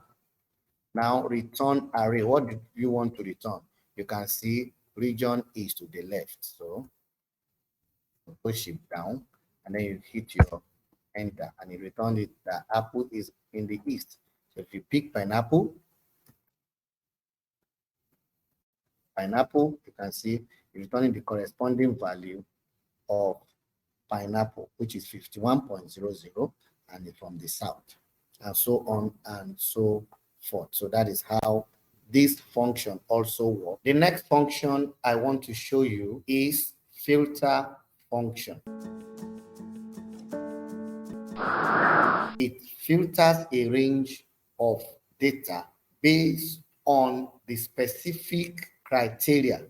Now return array. What do you want to return? You can see region is to the left. So Control Shift down, and then you hit your enter, and it returned it that Apple is in the east. So if you pick pineapple, you can see returning the corresponding value of pineapple, which is 51.00, and it's from the south, and so on and so forth. So that is how this function also works. The next function I want to show you is filter function. It filters a range of data based on the specific criteria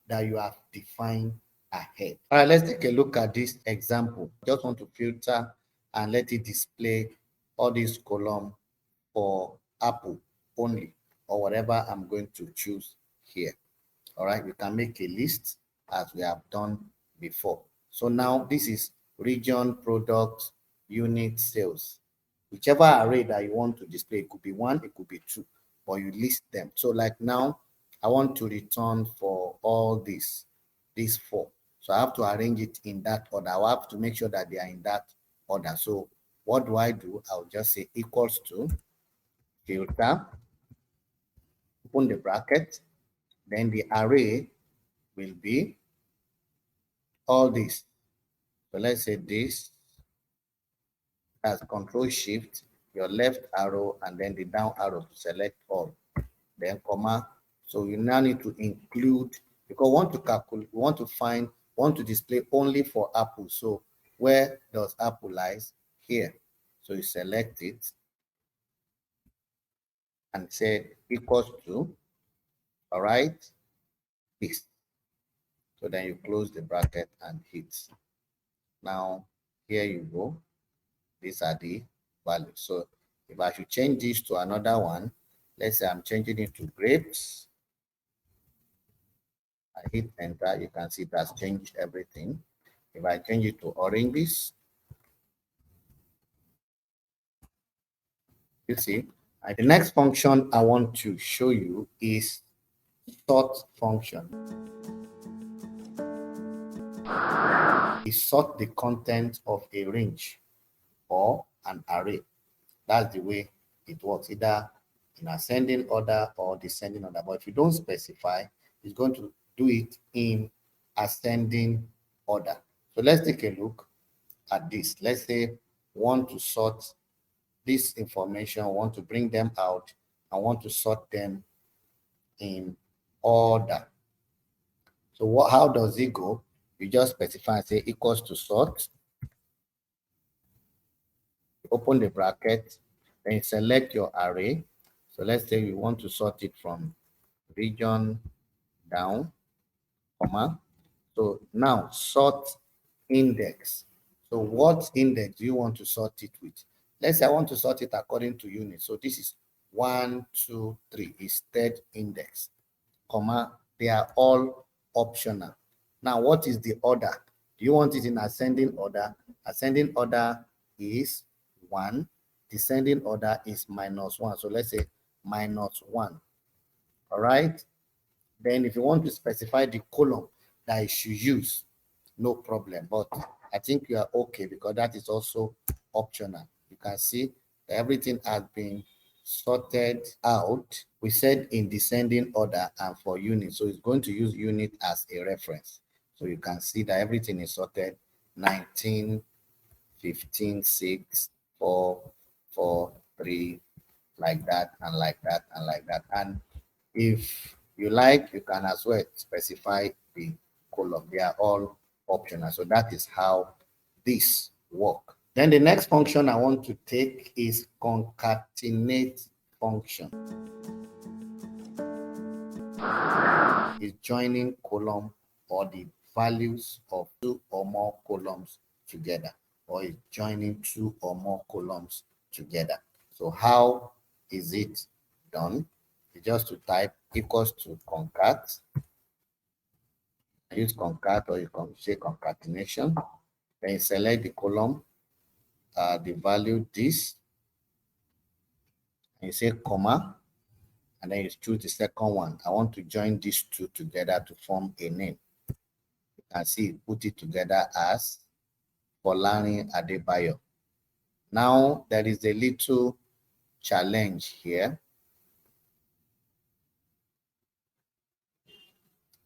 that you have defined ahead. All right, let's take a look at this example. Just want to filter and let it display all these columns for Apple only, or whatever I'm going to choose here. All right, we can make a list as we have done before. So now this is region, product, unit, sales. Whichever array that you want to display, it could be 1, it could be 2, but you list them. So like now, I want to return for all these 4. So I have to arrange it in that order. I have to make sure that they are in that order. So what do? I'll just say equals to filter, open the bracket, then the array will be all this. So let's say this, as Control Shift, your left arrow, and then the down arrow to select all. Then comma. So you now need to include, because we want to calculate, we want to find, want to display only for Apple. So where does Apple lies? Here. So you select it and say equals to, all right, this. So then you close the bracket and hit. Now here you go. These are the values. So if I should change this to another one, let's say I'm changing it to grapes. I hit enter, you can see it has changed everything. If I change it to oranges, you see. And the next function I want to show you is sort function. It sort the content of a range or an array. That's the way it works, either in ascending order or descending order. But if you don't specify, it's going to do it in ascending order. So let's take a look at this. Let's say want to sort this information, want to bring them out, I want to sort them in order. So how does it go? You just specify, say equals to sort, open the bracket, then you select your array. So let's say we want to sort it from region down, comma. So now sort index. So what index do you want to sort it with? Let's say I want to sort it according to units. So this is 1, 2, 3 is third index. comma, they are all optional. Now, what is the order? Do you want it in ascending order? Ascending order is 1. Descending order is -1. So let's say -1. All right. Then if you want to specify the column that you should use, no problem. But I think you are okay because that is also optional. You can see everything has been sorted out. We said in descending order and for unit. So it's going to use unit as a reference. So you can see that everything is sorted 19, 15, 6, 4, 4, 3, like that, and like that, and like that. And if you like, you can as well specify the column. They are all optional. So that is how this work. Then the next function I want to take is concatenate function. Is joining column or the values of 2 or more columns together, or is joining 2 or more columns together. So how is it done? You just to type equals to concat. Use concat, or you can say concatenation. Then you select the column, the value this, and you say comma, and then you choose the second one. I want to join these two together to form a name. You can see put it together as Folarin Adebayo. Now there is a little challenge here.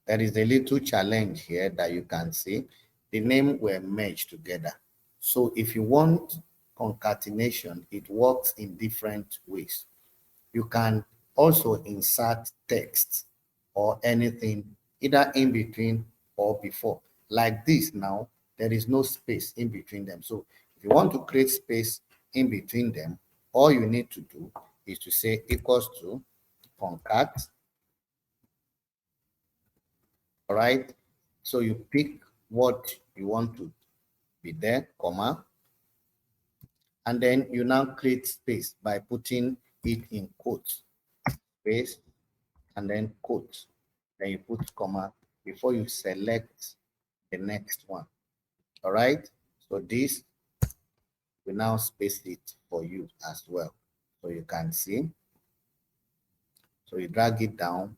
There is a little challenge here that you can see. The name were merged together. So if you want concatenation, it works in different ways. You can also insert text or anything either in between or before. Like this now, there is no space in between them. So if you want to create space in between them, all you need to do is to say equals to concat. All right. So you pick what you want to be there, comma, and then you now create space by putting it in quotes, space, and then quotes. Then you put comma before you select the next one. All right. So this will now space it for you as well. So you can see. So you drag it down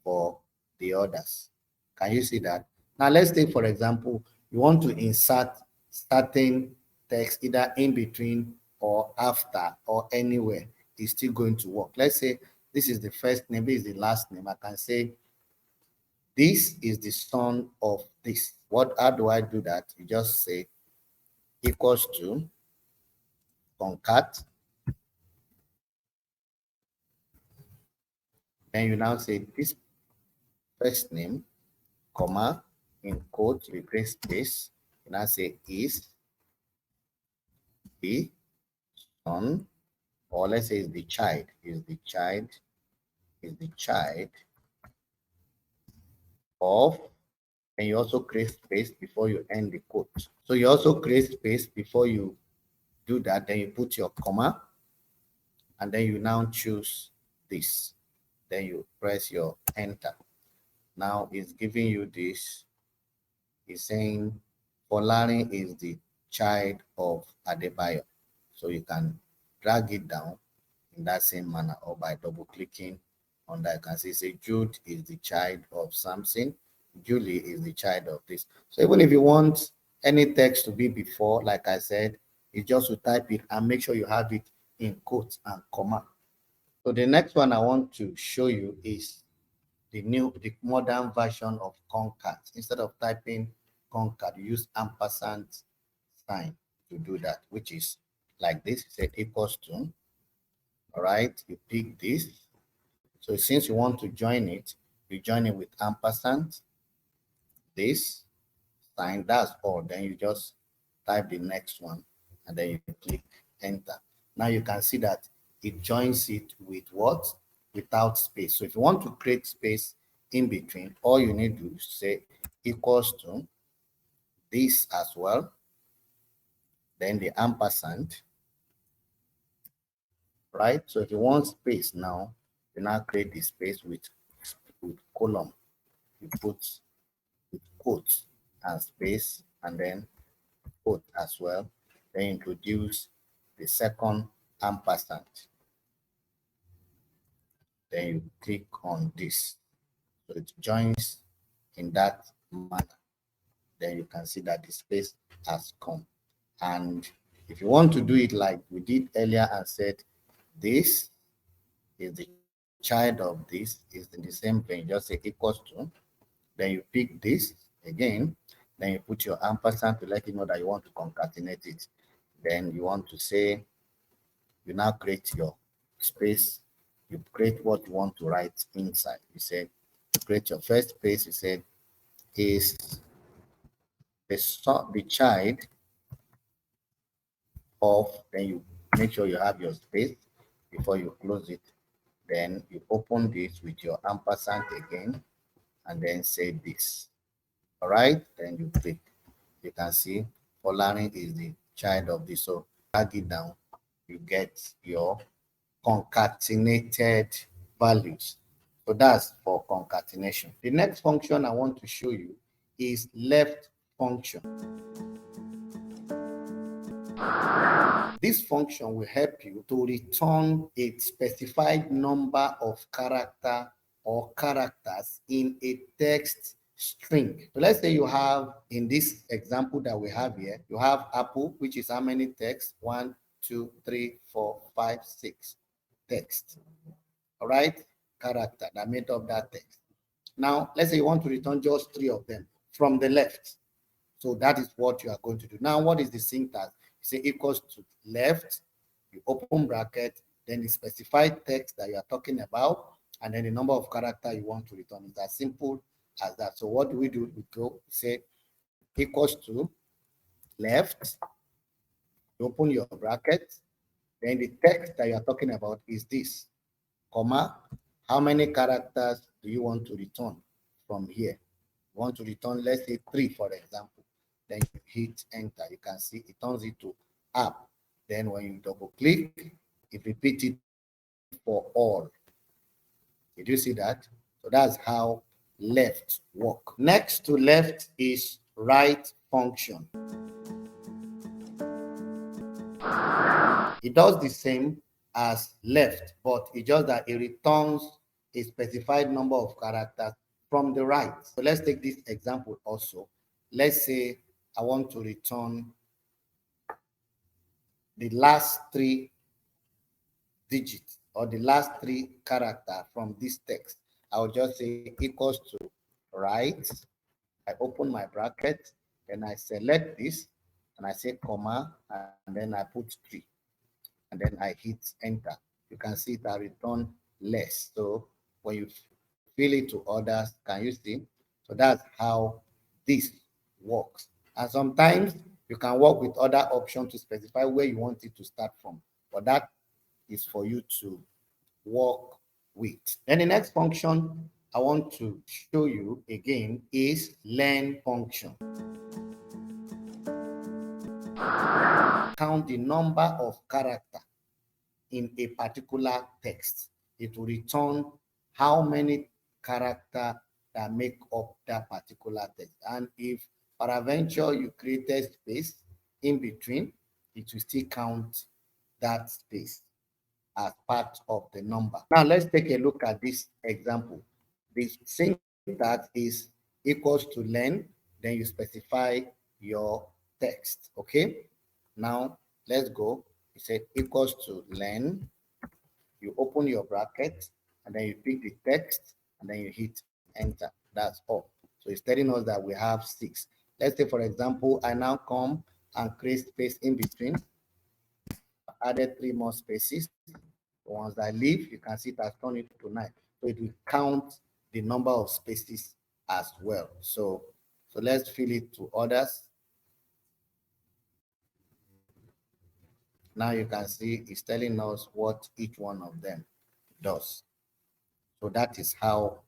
for the others. Can you see that? Now let's take, for example, you want to insert certain text either in between or after or anywhere. It's still going to work. Let's say this is the first name, this is the last name. I can say this is the son of this. How do I do that? You just say equals to concat. Then you now say this first name, comma, in quotes, we create space. You now say is the son, or let's say is the child, is the child of, and you also create space before you end the quote. So you also create space before you do that, then you put your comma, and then you now choose this. Then you press your enter. Now it's giving you this. It's saying Folarin is the child of Adebayo. So you can drag it down in that same manner, or by double clicking on that. You can see say Jude is the child of Samson. Julie is the child of this. So even if you want any text to be before, like I said, it's just to type it and make sure you have it in quotes and comma. So the next one I want to show you is the modern version of concat. Instead of typing concat, you use ampersand sign to do that, which is like this. Say equals to. All right, you pick this. So since you want to join it, you join it with ampersand, this sign, that's all. Then you just type the next one and then you click enter. Now you can see that it joins it with what? Without space. So if you want to create space in between, all you need to say equals to this as well, then the ampersand, right? So if you want space now, you now create the space with with column, you put with quotes and space, and then quote as well. Then introduce the second ampersand. Then you click on this. So it joins in that manner. Then you can see that the space has come. And if you want to do it like we did earlier and said, this is the child of this, is in the same vein, just say equals to. Then you pick this again. Then you put your ampersand to let you know that you want to concatenate it. Then you want to say, you now create your space. You create what you want to write inside. You say, create your first space. You say, is the child of, then you make sure you have your space before you close it. Then you open this with your ampersand again, and then say this. All right, then you click. You can see Folarin is the child of this. So drag it down, you get your concatenated values. So that's for concatenation. The next function I want to show you is left function. This function will help you to return a specified number of character or characters in a text string. So let's say you have, in this example that we have here, you have apple, which is how many text? 1, 2, 3, 4, 5, 6 text. All right, character that made up that text. Now, let's say you want to return just 3 of them from the left. So that is what you are going to do. Now, what is the syntax? You say equals to left, you open bracket, then the specified text that you are talking about, and then the number of character you want to return. It's as simple as that. So what do? We go say equals to left, you open your bracket, then the text that you are talking about is this, comma, how many characters do you want to return from here? You want to return, let's say 3, for example. Then you hit enter. You can see it turns it to app. Then when you double click, it repeats it for all. Did you see that? So that's how left work. Next to left is right function. It does the same as left, but it's just that it returns a specified number of characters from the right. So let's take this example also. Let's say I want to return the last 3 digits or the last 3 characters from this text. I'll just say equals to right. I open my bracket, then I select this, and I say comma, and then I put 3, and then I hit enter. You can see that return less. So when you fill it to others, can you see? So that's how this works. And sometimes you can work with other options to specify where you want it to start from, but that is for you to work with. Then the next function I want to show you again is len function. Count the number of characters in a particular text. It will return how many characters that make up that particular text. And if peradventure you created space in between, it will still count that space as part of the number. Now let's take a look at this example. The syntax is equals to len, then you specify your text. Okay, now let's go. You say equals to len, you open your bracket, and then you pick the text, and then you hit enter. That's all. So it's telling us that we have 6. Let's say, for example, I now come and create space in between. I added 3 more spaces. Once I leave, you can see it has turned it to 9. So it will count the number of spaces as well. So let's fill it to others. Now you can see it's telling us what each one of them does. So that is how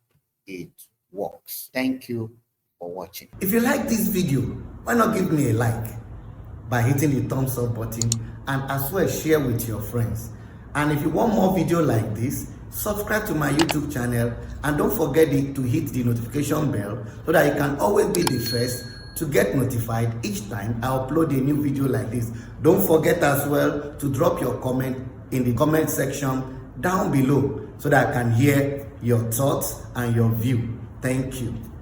it works. Thank you for watching. If you like this video, why not give me a like by hitting the thumbs up button, and as well share with your friends. And if you want more video like this, subscribe to my YouTube channel, and don't forget to hit the notification bell so that you can always be the first to get notified each time I upload a new video like this. Don't forget as well to drop your comment in the comment section down below so that I can hear your thoughts and your view. Thank you.